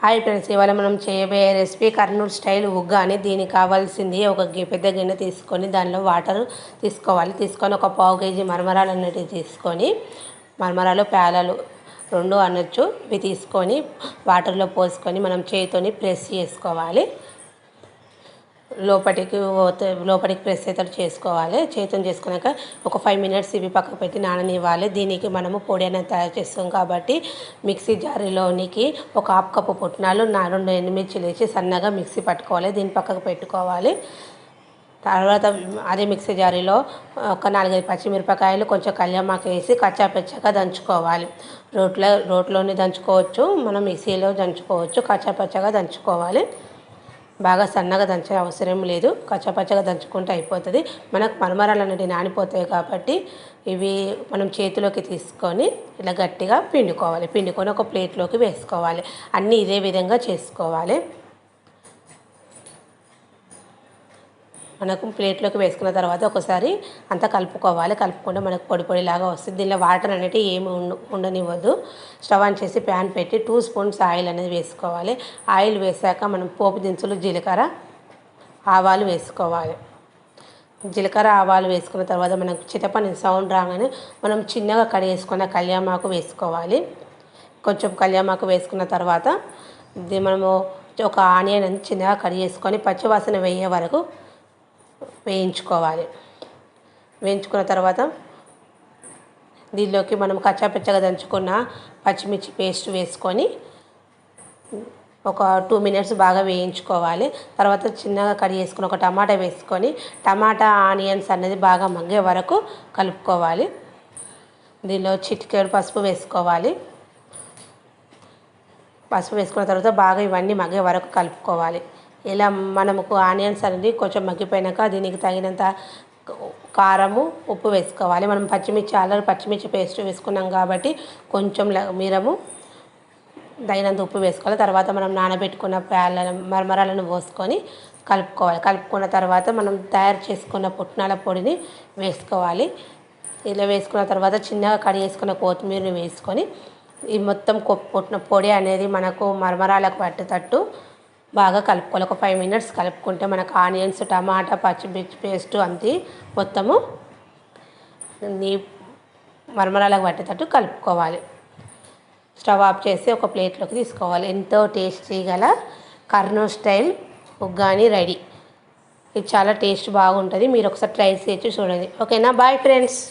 Hi friends, ఇవాళ మనం చేయబోయే రెసిపీ కర్నూలు స్టైల్ ఉగ్గాని. దీనికి కావాల్సింది ఒక పెద్ద గిన్నె తీసుకొని దానిలో వాటర్ తీసుకొని ఒక పావు కేజీ మరమరాలు అన్నిటివి తీసుకొని, మరమరాలు పేలాలు రెండు అనొచ్చు, ఇవి తీసుకొని వాటర్లో పోసుకొని మనం చేతితోని ప్రెస్ చేసుకోవాలి. లోపలికి ప్రెస్ అయితే చేసుకోవాలి. చేతిని చేసుకున్నాక ఒక 5 మినిట్స్ ఇవి పక్కకు పెట్టి నాననివ్వాలి. దీనికి మనము పొడి అనేది తయారు చేస్తాం కాబట్టి మిక్సీ జారీలోనికి ఒక హాఫ్ కప్పు పుట్నాలు 2 ఎండుమిర్చిలు వేసి సన్నగా మిక్సీ పట్టుకోవాలి. దీన్ని పక్కకు పెట్టుకోవాలి. తర్వాత అదే మిక్సీ జారీలో ఒక 4-5 పచ్చిమిరపకాయలు, కొంచెం కళ్యామాకు వేసి కచ్చాపచ్చాగా దంచుకోవాలి. రోట్లోనే దంచుకోవచ్చు, మనం మిక్సీలో దంచుకోవచ్చు. కచ్చాపచ్చాగా దంచుకోవాలి. బాగా సన్నగా దంచే అవసరం లేదు, కచ్చాపచ్చగా దంచుకుంటే అయిపోతుంది. మనకు మరమరాలు అనేవి నానిపోతాయి కాబట్టి ఇవి మనం చేతిలోకి తీసుకొని ఇలా గట్టిగా పిండుకొని ఒక ప్లేట్లోకి వేసుకోవాలి. అన్నీ ఇదే విధంగా చేసుకోవాలి. మనకు ప్లేట్లోకి వేసుకున్న తర్వాత ఒకసారి అంతా కలుపుకుంటే మనకు పొడిలాగా వస్తుంది. దీనిలో వాటర్ అనేవి ఏమి ఉండనివ్వద్దు. స్టవ్ ఆన్ చేసి ప్యాన్ పెట్టి 2 స్పూన్స్ ఆయిల్ అనేది వేసుకోవాలి. ఆయిల్ వేసాక మనం పోపు దినుసులు, జీలకర్ర, ఆవాలు వేసుకోవాలి. జీలకర్ర ఆవాలు వేసుకున్న తర్వాత మనకు చిటపని సౌండ్ రాగానే మనం చిన్నగా కడిగేసుకున్న కళ్యామాకు వేసుకోవాలి. కొంచెం కళ్యామాకు వేసుకున్న తర్వాత మనము ఒక ఆనియన్ అనేది చిన్నగా కడిగేసుకొని పచ్చివాసన వేయే వరకు వేయించుకున్న తర్వాత దీనిలోకి మనం కచ్చాపచ్చగా దంచుకున్న పచ్చిమిర్చి పేస్ట్ వేసుకొని ఒక 2 మినిట్స్ బాగా వేయించుకోవాలి. తర్వాత చిన్నగా కడిగి వేసుకుని ఒక టమాటా వేసుకొని టమాటా ఆనియన్స్ అనేది బాగా మగ్గే వరకు కలుపుకోవాలి. దీనిలో చిటికెడు పసుపు వేసుకోవాలి. పసుపు వేసుకున్న తర్వాత బాగా ఇవన్నీ మగ్గే వరకు కలుపుకోవాలి. ఇలా మనకు ఆనియన్స్ అనేది కొంచెం మగ్గిపోయినాక దీనికి తగినంత కారము, ఉప్పు వేసుకోవాలి. మనం పచ్చిమిర్చి పేస్ట్ వేసుకున్నాం కాబట్టి కొంచెం మీరము తగినంత ఉప్పు వేసుకోవాలి. తర్వాత మనం నానబెట్టుకున్న మరమరాలను పోసుకొని కలుపుకున్న తర్వాత మనం తయారు చేసుకున్న పుట్నాల పొడిని వేసుకోవాలి. ఇలా వేసుకున్న తర్వాత చిన్నగా కడిగి వేసుకున్న కొత్తిమీరని వేసుకొని ఈ మొత్తం పుట్టిన పొడి అనేది మనకు మరమరాలకు పట్టేటట్టు బాగా కలుపుకోవాలి. ఒక 5 మినిట్స్ కలుపుకుంటే మనకు ఆనియన్స్, టమాటా, పచ్చిమిర్చి పేస్ట్ అంతే మొత్తము మరమరాలకు పట్టేటట్టు కలుపుకోవాలి. స్టవ్ ఆఫ్ చేసి ఒక ప్లేట్లోకి తీసుకోవాలి. ఎంతో టేస్టీ గల కర్నూలు స్టైల్ ఉగ్గాని రెడీ. ఇది చాలా టేస్ట్ బాగుంటుంది. మీరు ఒకసారి ట్రై చేసి చూడండి. ఓకేనా? Bye friends.